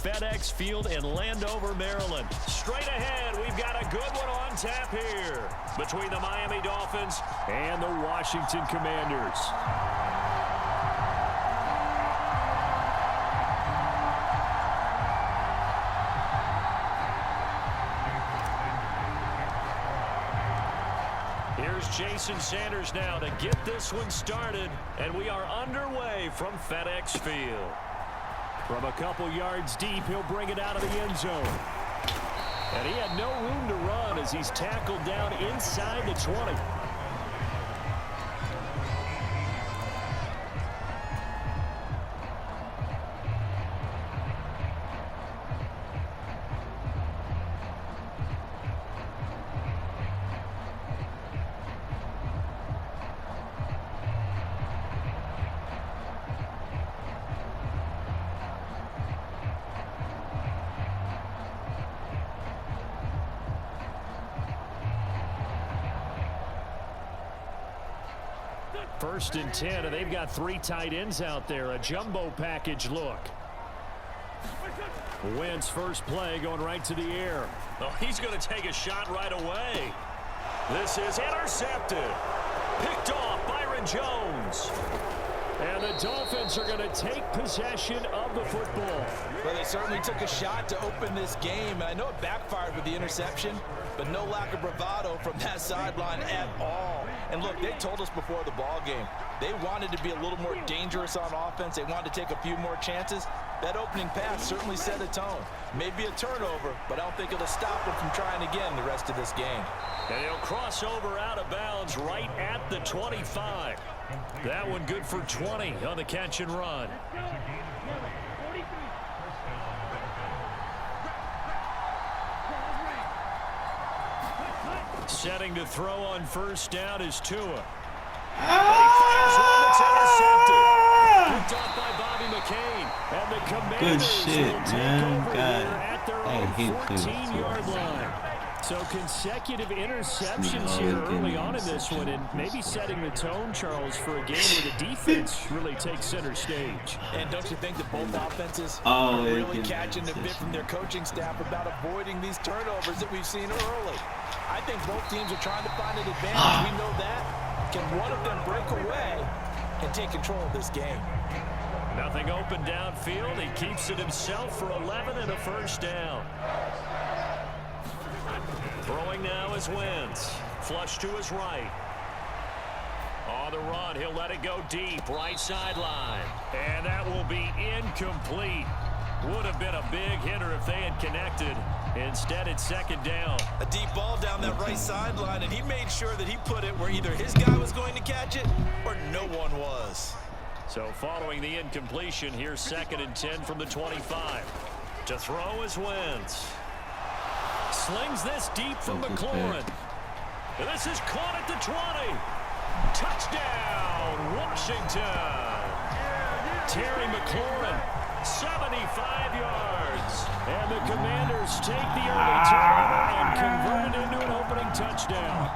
FedEx Field in Landover, Maryland. Straight ahead, we've got a good one on tap here between the Miami Dolphins and the Washington Commanders. Here's Jason Sanders now to get this one started, and we are underway from FedEx Field. From a couple yards deep, he'll bring it out of the end zone. And he had no room to run as he's tackled down inside the 20. First and 10, and they've got 3 tight ends out there. A jumbo package look. Wentz first play going right to the air. Oh, he's going to take a shot right away. This is intercepted. Picked off Byron Jones. And the Dolphins are going to take possession of the football. Well, they certainly took a shot to open this game. I know it backfired with the interception, but no lack of bravado from that sideline at all. And look, they told us before the ball game, they wanted to be a little more dangerous on offense. They wanted to take a few more chances. That opening pass certainly set a tone. Maybe a turnover, but I don't think it'll stop them from trying again the rest of this game. And he'll cross over out of bounds right at the 25. That one good for 20 on the catch and run. Setting to throw on first down is Tua. And he fires one that's intercepted. Picked off by Bobby McCain. And the Commanders good shit, will take man. over God, here at their I own hate 14-yard line. So consecutive interceptions here early on in this one, and maybe setting the tone, Charles, for a game where the defense really takes center stage. And don't you think that both offenses are really catching a bit from their coaching staff about avoiding these turnovers that we've seen early? I think both teams are trying to find an advantage. We know that. Can one of them break away and take control of this game? Nothing open downfield. He keeps it himself for 11 and a first down. Throwing now is Wentz. Flush to his right. On the run, he'll let it go deep. Right sideline. And that will be incomplete. Would have been a big hitter if they had connected. Instead, it's second down. A deep ball down that right sideline, and he made sure that he put it where either his guy was going to catch it or no one was. So following the incompletion, here's second and 10 from the 25. To throw is Wentz. Slings this deep from McLaurin. And this is caught at the 20. Touchdown, Washington. Terry McLaurin, 75 yards. And the Commanders take the early turnover and convert it into an opening touchdown.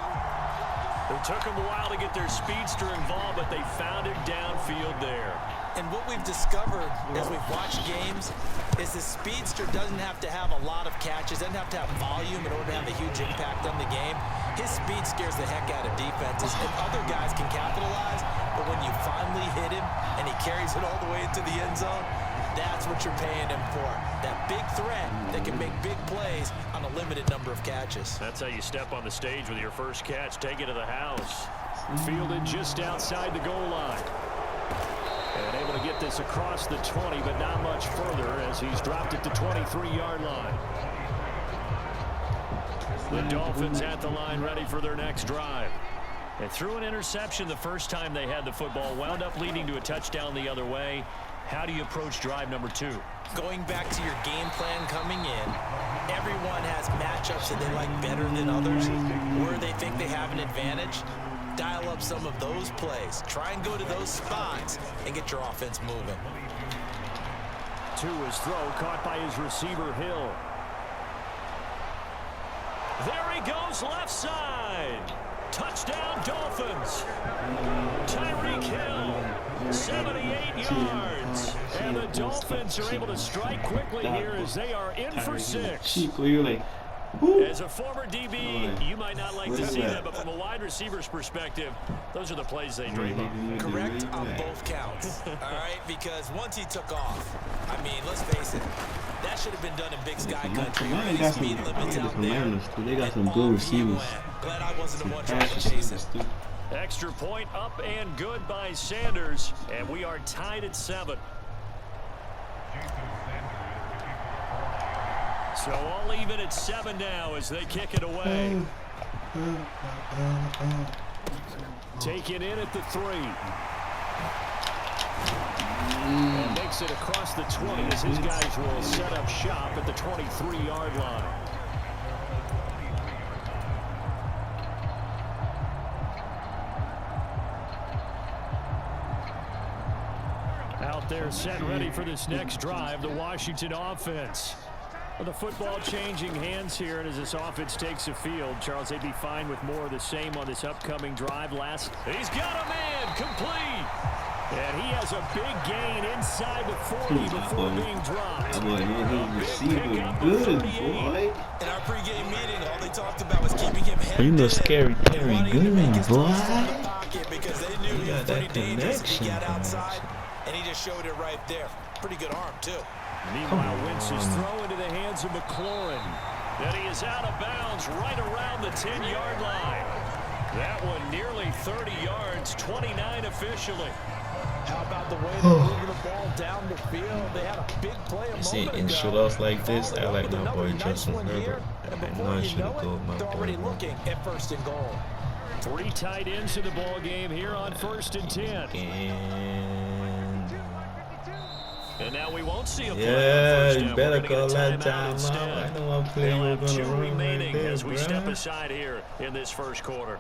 It took them a while to get their speedster involved, but they found him downfield there. And what we've discovered as we've watched games is the speedster doesn't have to have a lot of catches, doesn't have to have volume in order to have a huge impact on the game. His speed scares the heck out of defenses, and other guys can capitalize, but when you finally hit him and he carries it all the way into the end zone, that's what you're paying him for. That big threat that can make big plays on a limited number of catches. That's how you step on the stage with your first catch. Take it to the house. Fielded just outside the goal line. And able to get this across the 20, but not much further as he's dropped it to 23-yard line. The Dolphins at the line ready for their next drive. And threw an interception the first time they had the football, wound up leading to a touchdown the other way. How do you approach drive number 2? Going back to your game plan coming in, everyone has matchups that they like better than others, where they think they have an advantage. Dial up some of those plays. Try and go to those spots and get your offense moving. To his throw, caught by his receiver, Hill. There he goes left side. Touchdown, Dolphins. Tyreek Hill, 78 yards. And the Dolphins are able to strike quickly here as they are in for 6. As a former DB, you might not like to see that, but from a wide receiver's perspective, those are the plays they dream of. Correct on both counts, all right? Because once he took off, I mean, let's face it, that should have been done in Big Sky Country. They got some, they got some good receivers. Glad I wasn't the one trying to chase it. Extra point up and good by Sanders, and we are tied at 7. So all even at 7 now as they kick it away. Taken in at the 3. And makes it across the 20 as his guys will set up shop at the 23-yard line. Out there set ready for this next drive, the Washington offense. Well, the football changing hands here, and as this offense takes the field, Charles, they'd be fine with more of the same on this upcoming drive. He's got a man, complete. And he has a big gain inside the 40 before being dropped. Good, boy. In our pregame meeting, all they talked about was keeping him head You know, dead, Scary Terry good, boy. because they knew he was pretty dangerous if he got outside, and he just showed it right there. Pretty good arm, too. Meanwhile, Wentz is thrown into the hands of McLaurin. And he is out of bounds right around the 10-yard line. That one nearly 30 yards, 29 officially. How about the way they moved the ball down the field? They had a big play a moment ago. In shootouts like this, I like my boy Justin Herbert. I know I should have gone with my they're boy. already looking at 1st and goal. 3 tight ends in the ball game here on 1st and 10. And now we won't see a play. Yeah, on 1st you down. better We're call gonna that get a time instead. out. I know I'm playing. They'll We're have gonna 2 run remaining right there, as we step bruh. aside here in this first quarter.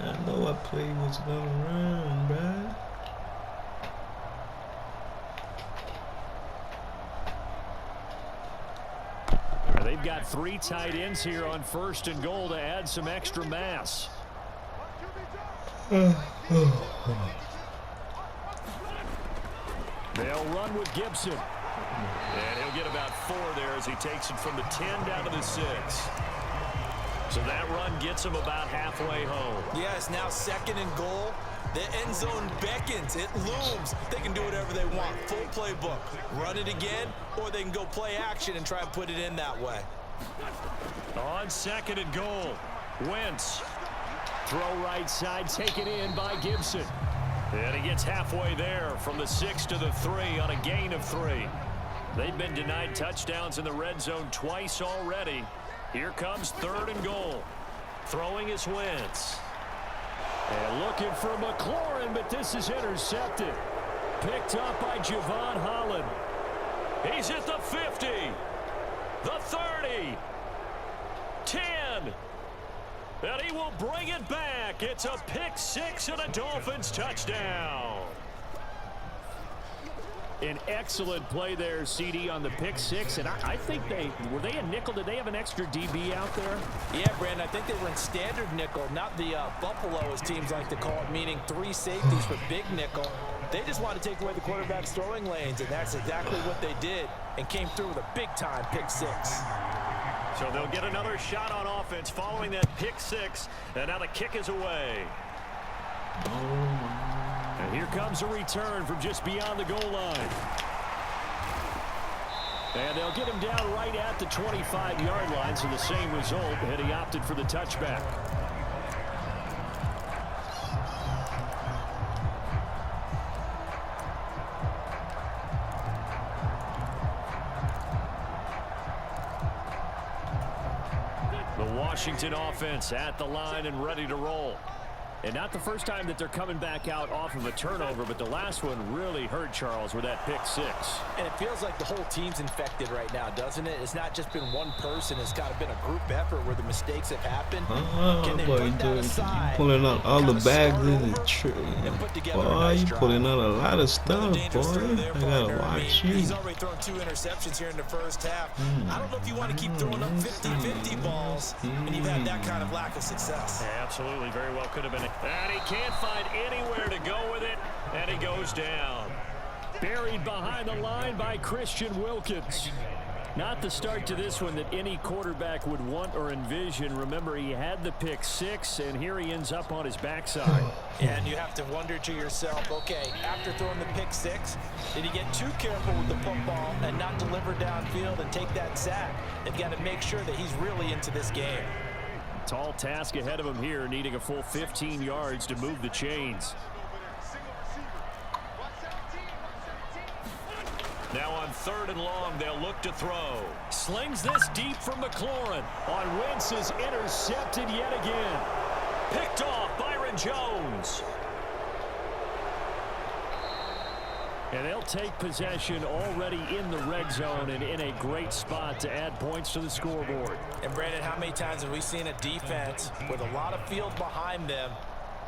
I know I play was gonna run, bruh. They've got 3 tight ends here on 1st and goal to add some extra mass. They'll run with Gibson. And he'll get about 4 there as he takes it from the 10 down to the 6. So that run gets him about halfway home. Yeah, it's now 2nd and goal. The end zone beckons. It looms. They can do whatever they want. Full playbook. Run it again, or they can go play action and try and put it in that way. On 2nd and goal, Wentz. Throw right side, taken in by Gibson. And he gets halfway there from the 6 to the 3 on a gain of 3. They've been denied touchdowns in the red zone twice already. Here comes 3rd and goal. Throwing is Wentz. And looking for McLaurin, but this is intercepted. Picked up by Javon Holland. He's at the 50, the 30, 10. And he will bring it back. It's a pick 6 and a Dolphins touchdown. An excellent play there, CD, on the pick 6. And I think were they a nickel? Did they have an extra DB out there? Yeah, Brandon, I think they were in standard nickel, not the Buffalo, as teams like to call it, meaning 3 safeties for big nickel. They just want to take away the quarterback's throwing lanes, and that's exactly what they did, and came through with a big-time pick 6. So they'll get another shot on offense following that pick 6, and now the kick is away. And here comes a return from just beyond the goal line. And they'll get him down right at the 25-yard line, so the same result, and he opted for the touchback. The Washington offense at the line and ready to roll. And not the first time that they're coming back out off of a turnover, but the last one really hurt Charles with that pick six. And it feels like the whole team's infected right now, doesn't it? It's not just been one person. It's kind of been a group effort where the mistakes have happened. Can they boy, you pulling out all the bags in the tree. Boy, you pulling out a lot of stuff, boy. I gotta watch you. He's already thrown 2 interceptions here in the first half. I don't know if you want to keep throwing up 50-50 balls and you've had that kind of lack of success. Yeah, absolutely. Very well could have been. And he can't find anywhere to go with it, and he goes down. Buried behind the line by Christian Wilkins. Not the start to this one that any quarterback would want or envision. Remember, he had the pick six, and here he ends up on his backside. And you have to wonder to yourself, okay, after throwing the pick six, did he get too careful with the football and not deliver downfield and take that sack? They've got to make sure that he's really into this game. Tall task ahead of him here, needing a full 15 yards to move the chains. Now on 3rd and long, they'll look to throw. Slings this deep from McLaurin. On Wentz is intercepted yet again. Picked off Byron Jones. And they'll take possession already in the red zone and in a great spot to add points to the scoreboard. And Brandon, how many times have we seen a defense with a lot of field behind them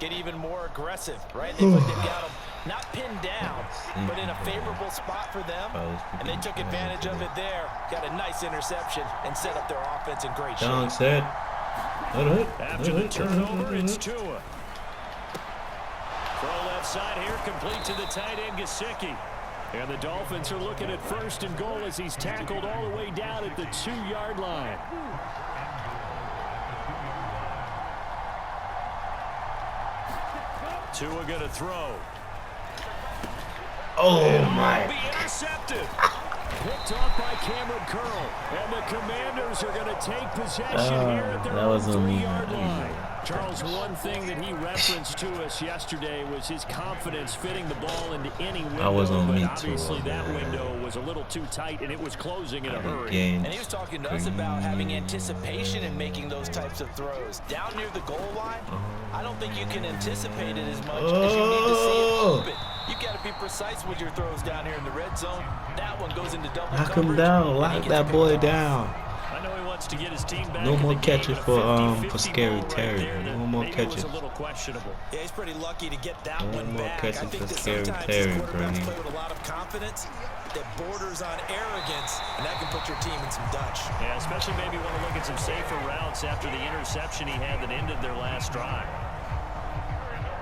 get even more aggressive, right? They've got them not pinned down, but in a favorable spot for them, and they took advantage of it there. Got a nice interception and set up their offense in great shape. After the turnover, it's Tua. Throw left side here, complete to the tight end, Gesicki. And the Dolphins are looking at 1st and goal as he's tackled all the way down at the 2-yard line. Tua gonna throw. Oh my! Be intercepted. Picked off by Cameron Curl, and the Commanders are going to take possession here at their own 3-yard line. Charles, one thing that he referenced to us yesterday was his confidence fitting the ball into any window, but obviously that window was a little too tight, and it was closing in a hurry. And he was talking to us about having anticipation and making those types of throws. Down near the goal line, I don't think you can anticipate it as much as you need to see it open. You've got to be precise with your throws down here in the red zone. That one goes into double coverage. Lock him down. Lock that boy down. I know he wants to get his team back. No more catches for Scary Terry. No more catches. A little questionable. Yeah, he's pretty lucky to get that No one more back. catches I think for that Scary sometimes Terry, quarterbacks Brody. play with a lot of confidence that borders on arrogance, and that can put your team in some Dutch. Yeah, especially maybe want to look at some safer routes after the interception he had that ended their last drive.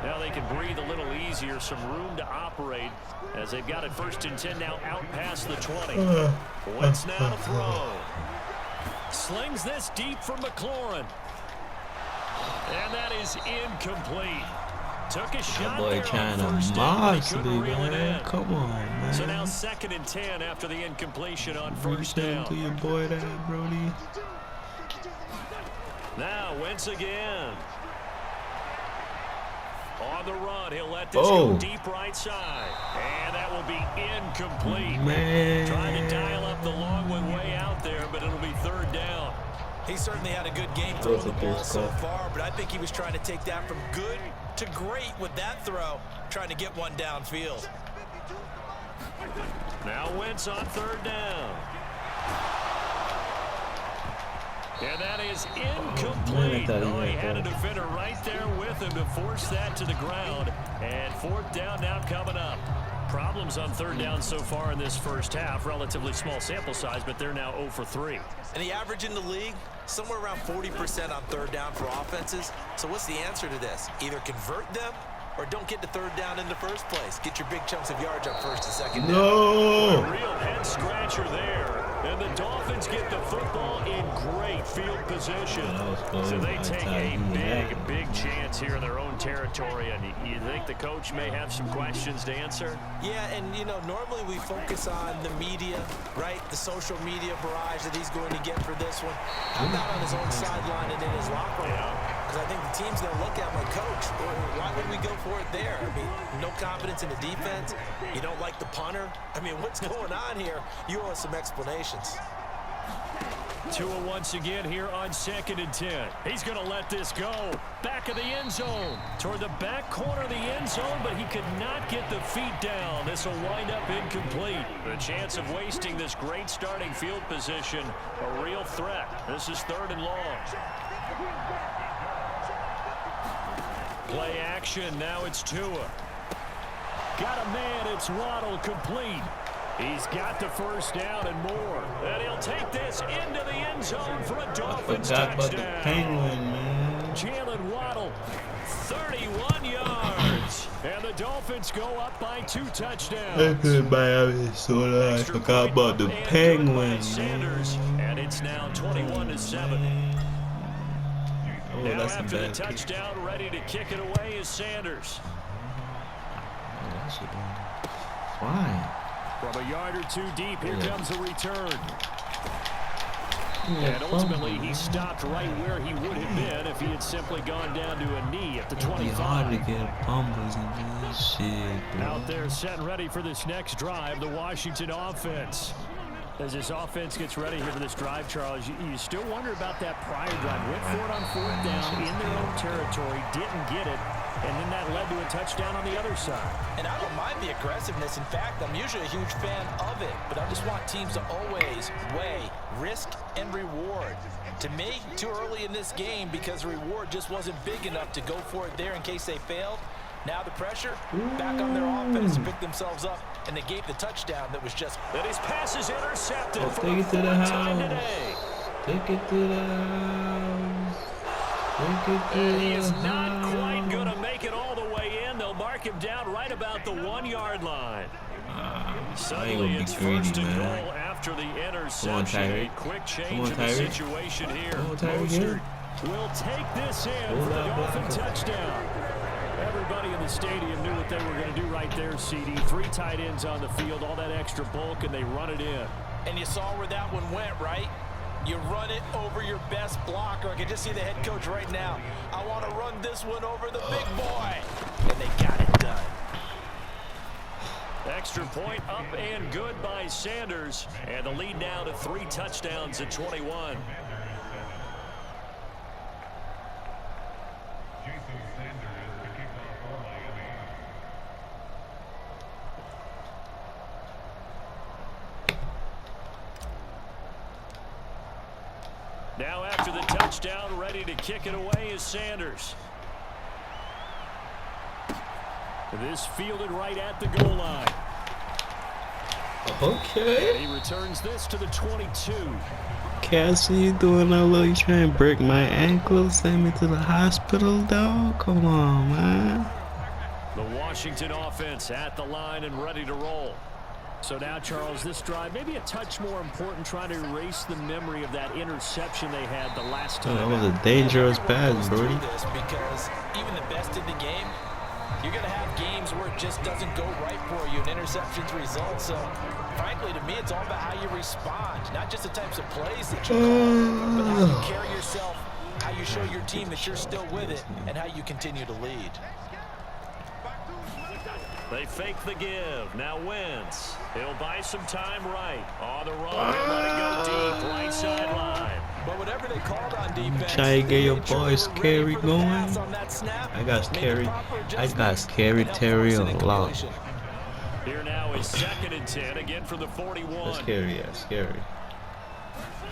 Now they can breathe a little easier, some room to operate as they've got it 1st and 10 now out past the 20. Wentz now to throw. Slings this deep from McLaurin. And that is incomplete. Took a shot Boy there trying on to 1st down, moss but me, couldn't reel it man. in. Come on, man. So now 2nd and 10 after the incompletion on Bring 1st it down. to your boy that, Brody. Now Wentz again. On the run, he'll let this go deep right side. And that will be incomplete. Man. Trying to dial up the long one way out there, but it'll be 3rd down. He certainly had a good game throwing the ball so far, but I think he was trying to take that from good to great with that throw, trying to get one downfield. Now Wentz on 3rd down. And that is incomplete. Oh, he had a defender right there with him to force that to the ground. And 4th down now coming up. Problems on 3rd down so far in this first half. Relatively small sample size, but they're now 0 for 3. And the average in the league, somewhere around 40% on 3rd down for offenses. So what's the answer to this? Either convert them or don't get to 3rd down in the first place. Get your big chunks of yards up 1st and 2nd down. No! A real head scratcher there. And the Dolphins get the football in great field position. So they take a big chance here in their own territory. And you think the coach may have some questions to answer? Yeah, and, you know, normally we focus on the media, right? The social media barrage that he's going to get for this one. How about on his own sideline and in his locker room? Because I think the team's going to look at my coach. Why would we go for it there? I mean, no confidence in the defense. You don't like the punter. I mean, what's going on here? You owe us some explanations. Tua once again here on 2nd and 10. He's going to let this go. Back of the end zone. Toward the back corner of the end zone, but he could not get the feet down. This will wind up incomplete. The chance of wasting this great starting field position, a real threat. This is 3rd and long. Play action. Now it's Tua. Got a man. It's Waddle, complete. He's got the first down and more. And he'll take this into the end zone for a Dolphins touchdown. About the Penguin, man. Jalen Waddle, 31 yards. And the Dolphins go up by 2 touchdowns. I forgot about the Penguin, Sanders, and it's now 21-7. Oh, now that's after a the bad touchdown, kick. ready to kick it away is Sanders. Fine. From a yard or 2 deep, here comes a return. Yeah, and ultimately, he stopped right where he would have been if he had simply gone down to a knee at the 25. It's hard to get fumbles in this shit, bro. Out there set and ready for this next drive, the Washington offense. As this offense gets ready here for this drive, Charles, you still wonder about that prior drive. Went for it on 4th down in their own territory, didn't get it, and then that led to a touchdown on the other side. And I don't mind the aggressiveness. In fact, I'm usually a huge fan of it. But I just want teams to always weigh risk and reward. To me, too early in this game because the reward just wasn't big enough to go for it there in case they failed. Now the pressure back on their offense to pick themselves up, and they gave the touchdown that was just... That his pass is intercepted for take the it to the 4th time house. today. Take it to the house. Take it to And he the is not house. quite going to make it all the way in. They'll mark him down right about the 1-yard line. Suddenly it's first and goal after the interception. A quick change in the situation here. Mostert will take this in for the Dolphin touchdown. Everybody in the stadium knew what they were going to do right there, CD. 3 tight ends on the field, all that extra bulk, and they run it in. And you saw where that one went, right? You run it over your best blocker. I can just see the head coach right now. I want to run this one over the big boy. And they got it done. Extra point up and good by Sanders. And the lead now to 3 touchdowns at 21. Now after the touchdown, ready to kick it away is Sanders. This fielded right at the goal line. Okay. And he returns this to the 22. Cassie, you doing that little? You trying to break my ankle? Send me to the hospital, dog? Come on, man. The Washington offense at the line and ready to roll. So now, Charles, this drive maybe a touch more important, trying to erase the memory of that interception they had the last time. That was a dangerous pass, Brody. Because even the best in the game, you're going to have games where it just doesn't go right for you, and interceptions result. So, frankly, to me, it's all about how you respond, not just the types of plays that you call, but how you carry yourself, how you show your team that you're still with it, and how you continue to lead. They fake the give. Now Wentz. He'll buy some time right. On the run. He'll let it go deep. Right sideline. But whatever they called on defense, Try to get your boy Scary going. I got Scary Terry a lot. Here now is 2nd and 10. Again from the 41. Scary, yeah, Scary.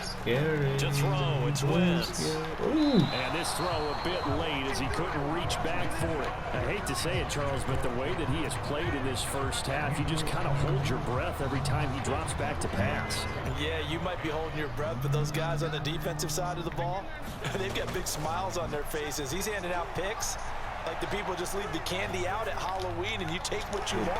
Scary. To throw. It's Wentz. Ooh. And this throw a bit late as he couldn't reach back for it. I hate to say it, Charles, but the way that he has played in this first half, you just kind of hold your breath every time he drops back to pass. Yeah, you might be holding your breath, but those guys on the defensive side of the ball, they've got big smiles on their faces. He's handing out picks like the people just leave the candy out at Halloween and you take what you want.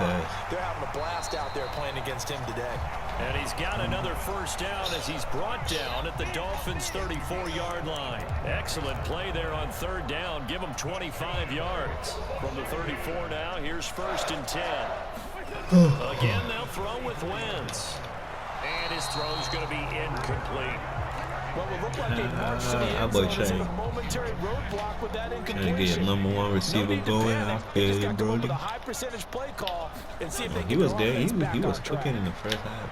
They're having a blast out there playing against him today. And he's got another first down as he's brought down at the Dolphins' 34-yard line. Excellent play there on 3rd down. Give him 25 yards. From the 34 now, here's 1st and 10. Again, they'll throw with Wentz. And his throw's going to be incomplete. What will look like a march to the end zone is a momentary roadblock with that incompletion. Trying to get your #1 receiver going. I feel you, Brody. He was there. He was cooking in the first half.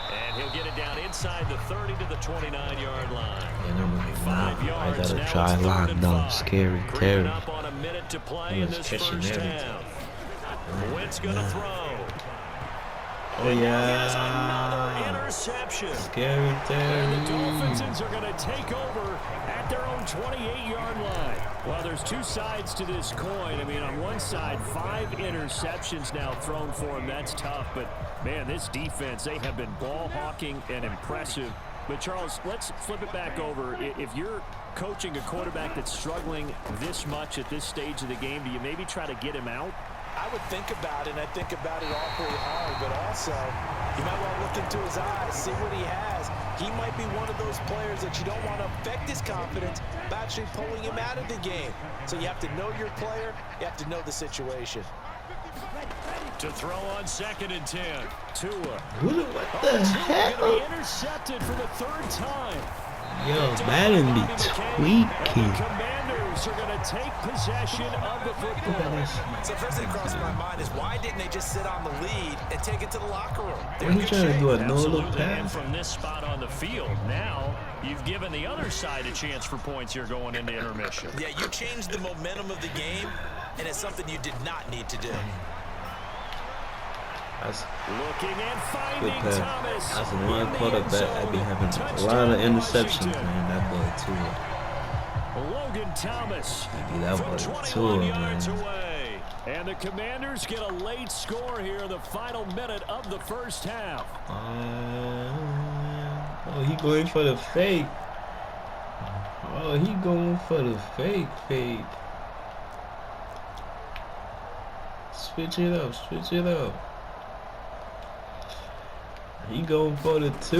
And He'll get it down inside the 30 to the 29-yard line. And 5 yards. I gotta Now try it's line 3rd and down. 5. Scary, Creeping Terry. up on a minute to play in this Catching first everything. half. Wentz going to throw. Oh Here's yeah. another interception. Scary, And the Terry. Dolphins are going to take over at their own 28-yard line. Well, there's two sides to this coin. I mean, on one side, 5 interceptions now thrown for him. That's tough. But, man, this defense, they have been ball hawking and impressive. But, Charles, let's flip it back over. If you're coaching a quarterback that's struggling this much at this stage of the game, do you maybe try to get him out? I would think about it, and I think about it awfully hard, but also you might want to look into his eyes, see what he has. He might be one of those players that you don't want to affect his confidence by actually pulling him out of the game. So you have to know your player, you have to know the situation. To throw on 2nd and 10. Tua. What the heck? Going to be intercepted for the 3rd time. Yo, Madden be tweaking. Commanders are going to take possession of the football. So first thing that crossed my mind is why didn't they just sit on the lead and take it to the locker room? What are you trying to do, a no-look Absolutely, and pass? from this spot on the field, now you've given the other side a chance for points here going into intermission. Yeah, you changed the momentum of the game, and it's something you did not need to do. That's Looking and good finding pass. Thomas. That's the one in the quarterback end that be zone. having a Touchdown, lot of interceptions, Washington. man. That boy too. Logan Thomas Maybe that from boy 21 too, yards man. away. And the Commanders get a late score here in the final minute of the first half. Oh, he going for the fake. Oh, he going for the fake. Switch it up, switch it up. He going for the 2.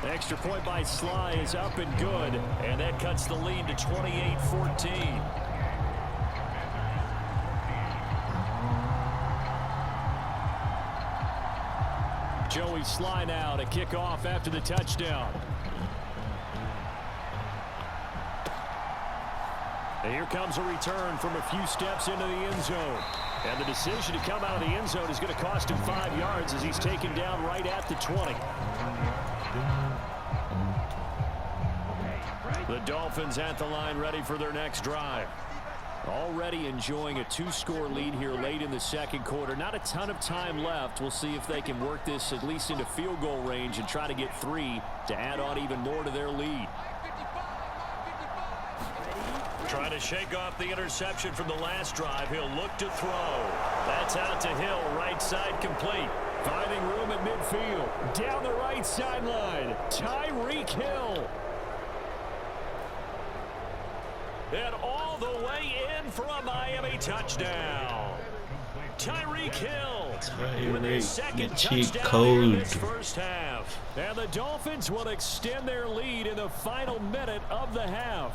The extra point by Sly is up and good, and that cuts the lead to 28-14. Joey Sly now to kick off after the touchdown. And here comes a return from a few steps into the end zone. And the decision to come out of the end zone is going to cost him 5 yards as he's taken down right at the 20. The Dolphins at the line ready for their next drive. Already enjoying a 2-score lead here late in the second quarter. Not a ton of time left. We'll see if they can work this at least into field goal range and try to get 3 to add on even more to their lead. Trying to shake off the interception from the last drive. He'll look to throw. That's out to Hill, right side complete. Finding room at midfield. Down the right sideline. Tyreek Hill. And all the way in for a Miami touchdown. Tyreek Hill with his second touchdown in this first half. And the Dolphins will extend their lead in the final minute of the half.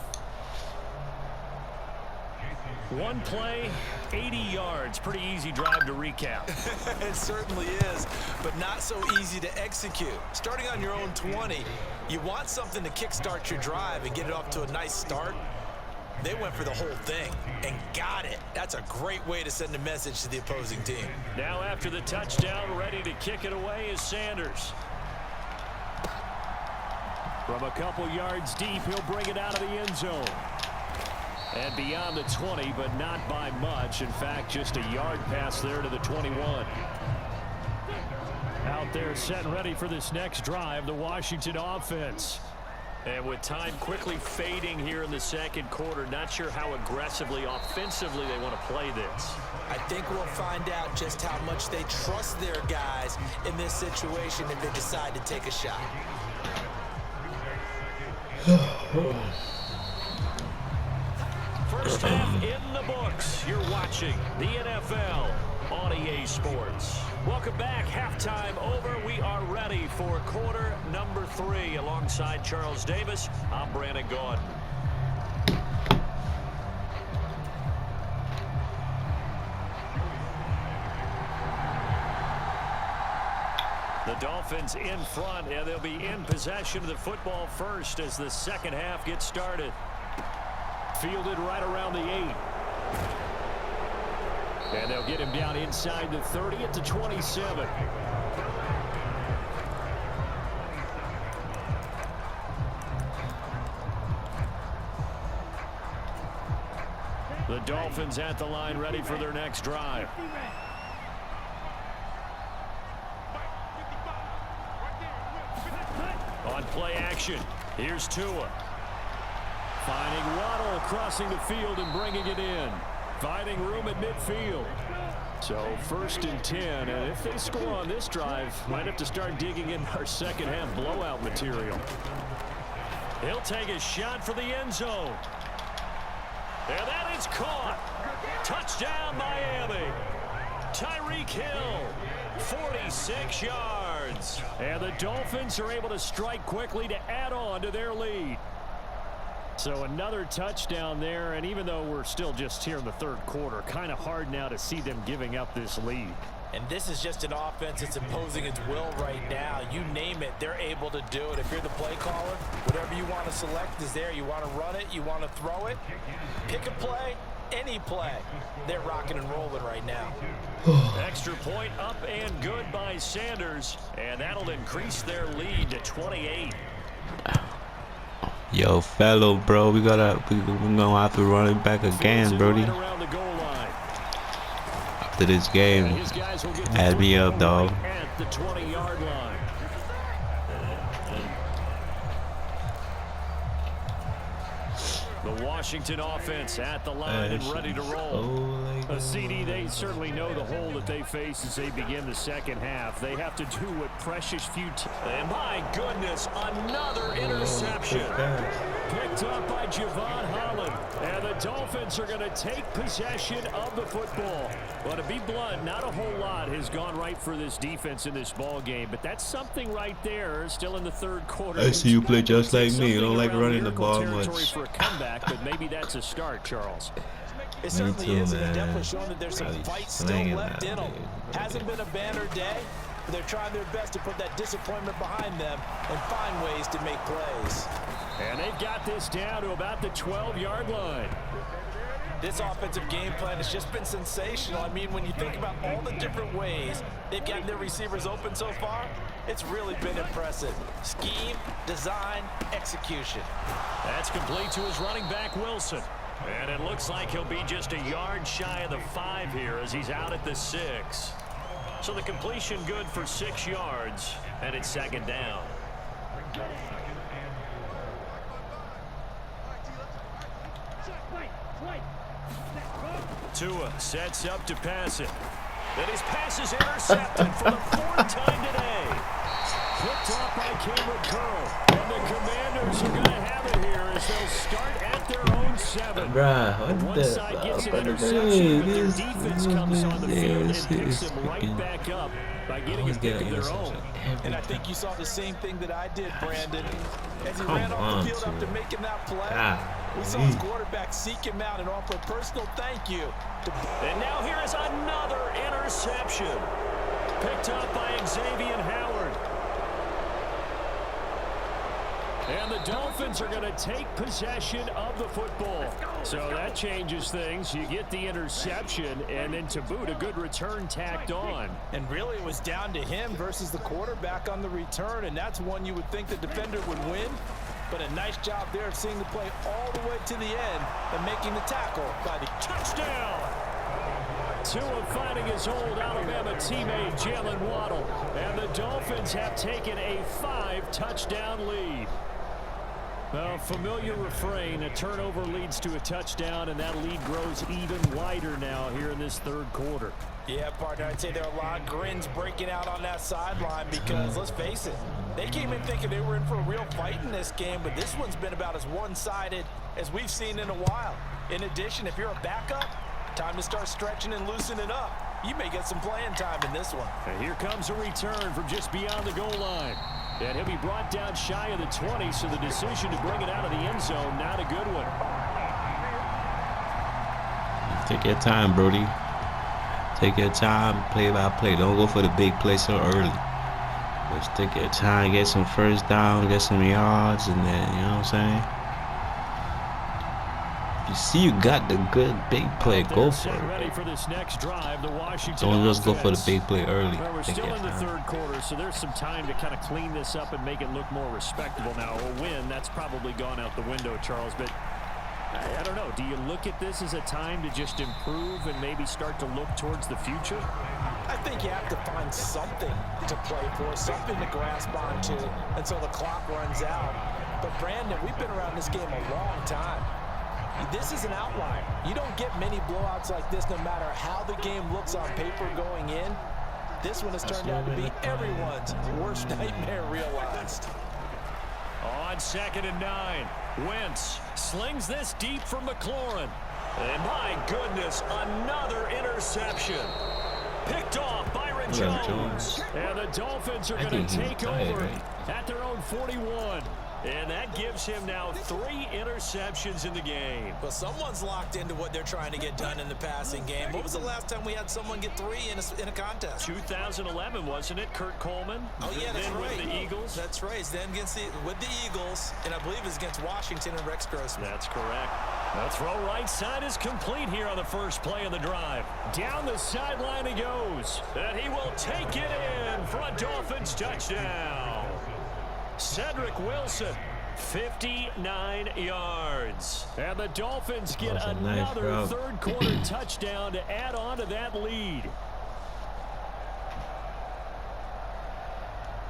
One play, 80 yards. Pretty easy drive to recap. It certainly is, but not so easy to execute. Starting on your own 20, you want something to kickstart your drive and get it off to a nice start. They went for the whole thing and got it. That's a great way to send a message to the opposing team. Now after the touchdown, ready to kick it away is Sanders. From a couple yards deep, he'll bring it out of the end zone. And beyond the 20, but not by much. In fact, just a yard pass there to the 21. Out there set and ready for this next drive, the Washington offense. And with time quickly fading here in the second quarter, not sure how aggressively, offensively they want to play this. I think we'll find out just how much they trust their guys in this situation if they decide to take a shot. First half in the books. You're watching the NFL on EA Sports. Welcome back. Halftime over. We are ready for quarter number 3. Alongside Charles Davis, I'm Brandon Gaudin. The Dolphins in front, and they'll be in possession of the football first as the second half gets started. Fielded right around the 8. And they'll get him down inside the 30 at the 27. The Dolphins at the line, ready for their next drive. On play action, here's Tua. Finding Waddle, crossing the field and bringing it in. Finding room at midfield. So 1st and 10, and if they score on this drive, might have to start digging in our second half blowout material. He'll take a shot for the end zone. And that is caught. Touchdown, Miami. Tyreek Hill, 46 yards. And the Dolphins are able to strike quickly to add on to their lead. So another touchdown there, and even though we're still just here in the 3rd quarter, kind of hard now to see them giving up this lead. And this is just an offense that's imposing its will right now. You name it, they're able to do it. If you're the play caller, whatever you want to select is there. You want to run it, you want to throw it, pick a play, any play. They're rocking and rolling right now. Extra point up and good by Sanders, and that'll increase their lead to 28. Yo, fellow, bro, we're gonna have to run it back again, Brody. After this game, add me up, dog. At the 20-yard line. The Washington offense at the line and ready to roll. A CD, they certainly know the hole that they face as they begin the second half. They have to do what precious few and my goodness, another interception. Picked up by Javon Holland. And the Dolphins are going to take possession of the football. Well, to be blunt, not a whole lot has gone right for this defense in this ball game, but that's something right there still in the 3rd quarter. I see you play just like me. You don't like running the ball much. For a comeback, but maybe that's a start, Charles. It certainly is, and they're definitely showing that there's some fight still left in them. Hasn't been a banner day, but they're trying their best to put that disappointment behind them and find ways to make plays. And they've got this down to about the 12-yard line. This offensive game plan has just been sensational. I mean, when you think about all the different ways they've gotten their receivers open so far, it's really been impressive. Scheme, design, execution. That's complete to his running back, Wilson. And it looks like he'll be just a yard shy of the 5 here as he's out at the 6. So the completion good for 6 yards, and it's 2nd down. Tua sets up to pass it. Then his pass is intercepted for the 4th time today. Picked up by Cameron Curl. And the Commanders are going to have it here as they'll start at their own 7. One side gets an interception, but their defense comes on the field and picks them right back up by getting a pick of their own. And I think you saw the same thing that I did, Brandon. As he ran off the field after making that play, we saw his quarterback seek him out and offer a personal thank you. And now here is another interception. Picked up by Xavier Howard. And the Dolphins are going to take possession of the football. So that changes things. You get the interception, and then to boot, a good return tacked on. And really, it was down to him versus the quarterback on the return, and that's one you would think the defender would win. But a nice job there of seeing the play all the way to the end and making the tackle by the touchdown. Tua finding his old Alabama teammate Jalen Waddle. And the Dolphins have taken a 5-touchdown lead. Well, familiar refrain, a turnover leads to a touchdown, and that lead grows even wider now here in this 3rd quarter. Yeah, partner, I'd say there are a lot of grins breaking out on that sideline because, let's face it, they came in thinking they were in for a real fight in this game, but this one's been about as one-sided as we've seen in a while. In addition, if you're a backup, time to start stretching and loosening up. You may get some playing time in this one. And here comes a return from just beyond the goal line. And he'll be brought down shy of the 20, so the decision to bring it out of the end zone, not a good one. Take your time, Brody. Take your time, play by play. Don't go for the big play so early. Just take your time, get some first down, get some yards, and then, you know what I'm saying? You see, you got the good big play. Go for it. Ready for this next drive, the Washington Don't just go for the offense. big play early. Well, we're still in the third quarter, so there's some time to kind of clean this up and make it look more respectable. Now, a win, that's probably gone out the window, Charles, but I don't know. Do you look at this as a time to just improve and maybe start to look towards the future? I think you have to find something to play for, something to grasp onto until the clock runs out. But, Brandon, we've been around this game a long time. This is an outlier. You don't get many blowouts like this no matter how the game looks on paper going in. This one has turned out to be everyone's worst nightmare realized. On 2nd and 9, Wentz slings this deep from McLaurin. And my goodness, another interception. Picked off Byron Jones. And the Dolphins are going to take over at their own 41. And that gives him now 3 interceptions in the game. Well, someone's locked into what they're trying to get done in the passing game. What was the last time we had someone get 3 in a contest? 2011, wasn't it? Kurt Coleman? Oh, yeah, that's right. With the Eagles? That's right. It's then with the Eagles, and I believe it's against Washington and Rex Grossman. That's correct. The throw right side is complete here on the first play of the drive. Down the sideline he goes. And he will take it in for a Dolphins touchdown. Cedric Wilson, 59 yards. And the Dolphins get another third quarter touchdown to add on to that lead.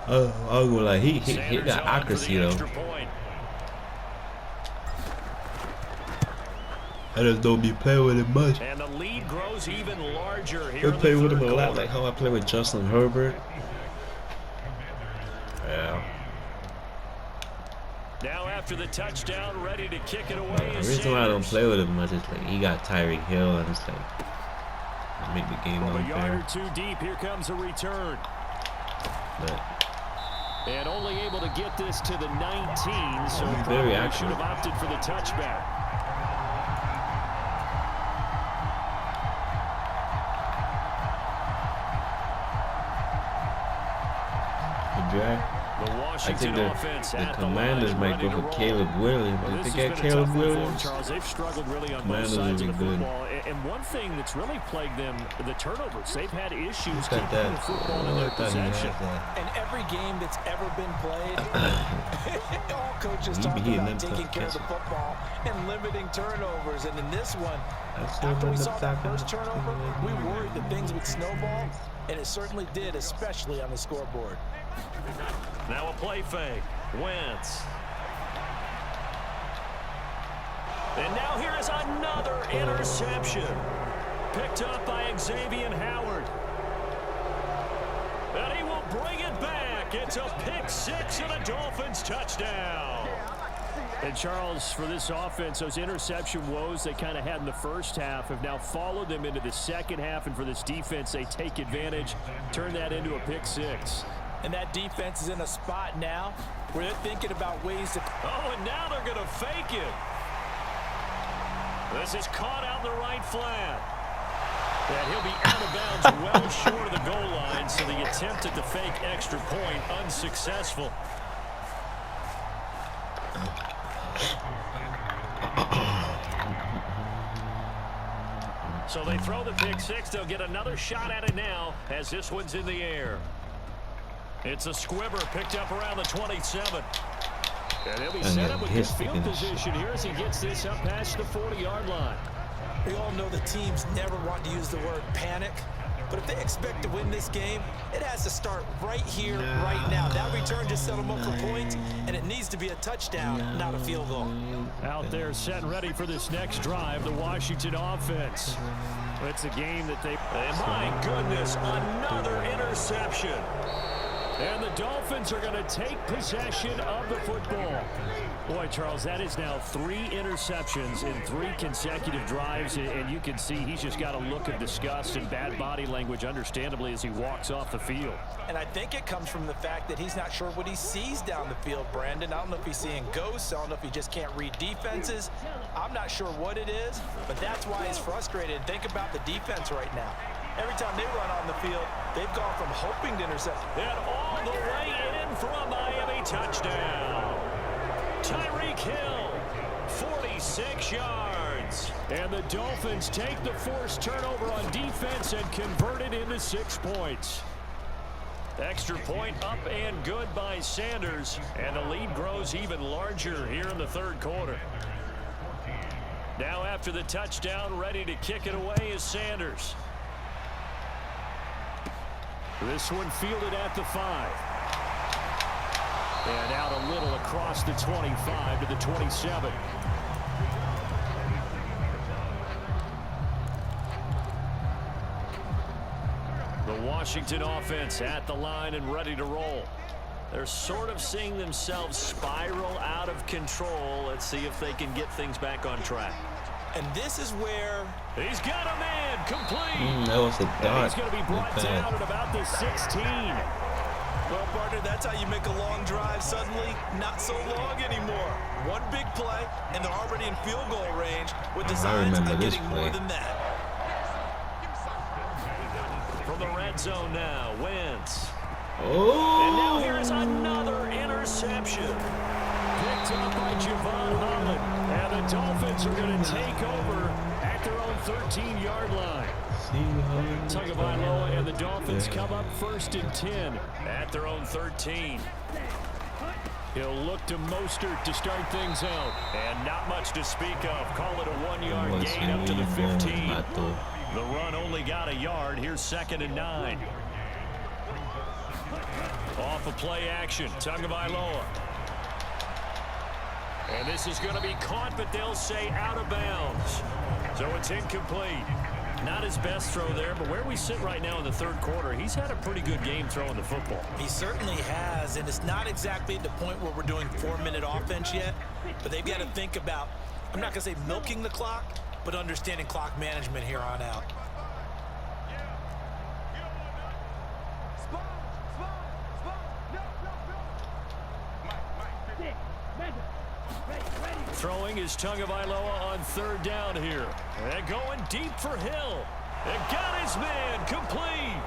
I'll go like he got accuracy though. I just don't be playing with him much. And the lead grows even larger here. I play with him a lot, like how I play with Justin Herbert. Yeah. Now after the touchdown, ready to kick it away. The reason why I don't play with him much is like he got Tyreek Hill, and it's like make the game unfair. A yard or 2 deep, here comes a return. And only able to get this to the 19, so very probably should have opted for the touchback. I think the Commanders might go for Caleb Williams. If they get Caleb Williams, they've struggled really on both sides of the football. And one thing that's really plagued them, the turnovers. They've had issues keeping the football in their possession. And every game that's ever been played, all coaches talk about taking care of the football and limiting turnovers. And in this one, after we saw that first turnover, we worried that things would snowball, and it certainly did, especially on the scoreboard. Now a play fake. Wentz. And now here is another interception. Picked up by Xavier Howard. And he will bring it back. It's a pick 6 and a Dolphins touchdown. And Charles, for this offense, those interception woes they kind of had in the first half have now followed them into the second half. And for this defense, they take advantage, turn that into a pick 6. And that defense is in a spot now where they're thinking about ways to... Oh, and now they're going to fake it. This is caught out in the right flat. And he'll be out of bounds well short of the goal line, so the attempt at the fake extra point unsuccessful. So they throw the pick 6. They'll get another shot at it now as this one's in the air. It's a squibber picked up around the 27. And he'll be set up with good field position here as he gets this up past the 40-yard line. We all know the teams never want to use the word panic. But if they expect to win this game, it has to start right here, right now. That return just set them up for points, and it needs to be a touchdown, not a field goal. Out there set and ready for this next drive, the Washington offense. It's a game that they... And my goodness, another interception. And the Dolphins are going to take possession of the football. Boy, Charles, that is now 3 interceptions in 3 consecutive drives, and you can see he's just got a look of disgust and bad body language, understandably, as he walks off the field. And I think it comes from the fact that he's not sure what he sees down the field, Brandon. I don't know if he's seeing ghosts. I don't know if he just can't read defenses. I'm not sure what it is, but that's why he's frustrated. Think about the defense right now. Every time they run on the field, they've gone from hoping to intercept. And all the way in for a Miami touchdown. Tyreek Hill, 46 yards. downs. And the Dolphins take the forced turnover on defense and convert it into 6 points. Extra point up and good by Sanders. And the lead grows even larger here in the third quarter. Now after the touchdown, ready to kick it away is Sanders. This one fielded at the 5. And out a little across the 25 to the 27. The Washington offense at the line and ready to roll. They're sort of seeing themselves spiral out of control. Let's see if they can get things back on track. And this is where he's got a man complete. That was a dart. He's going to be brought down at about the 16. Well, partner, that's how you make a long drive suddenly not so long anymore. One big play, and they're already in field goal range with designs on getting more than that. From the red zone now, Wentz. Oh! And now here's another interception. Picked up by Javon Holland. And the Dolphins are going to take over at their own 13-yard line. Tagovailoa and the Dolphins come up 1st and 10 at their own 13. He'll look to Mostert to start things out. And not much to speak of. Call it a 1-yard gain up to the 15. The run only got a yard. Here's 2nd and 9. Off of play action, Tagovailoa. And this is going to be caught, but they'll say out of bounds. So it's incomplete. Not his best throw there, but where we sit right now in the third quarter, he's had a pretty good game throwing the football. He certainly has, and it's not exactly at the point where we're doing 4-minute offense yet, but they've got to think about, I'm not going to say milking the clock, but understanding clock management here on out. Throwing is Tagovailoa on 3rd down here. And going deep for Hill. And got his man complete.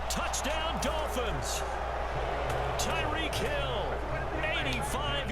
Touchdown Dolphins. Tyreek Hill, 85.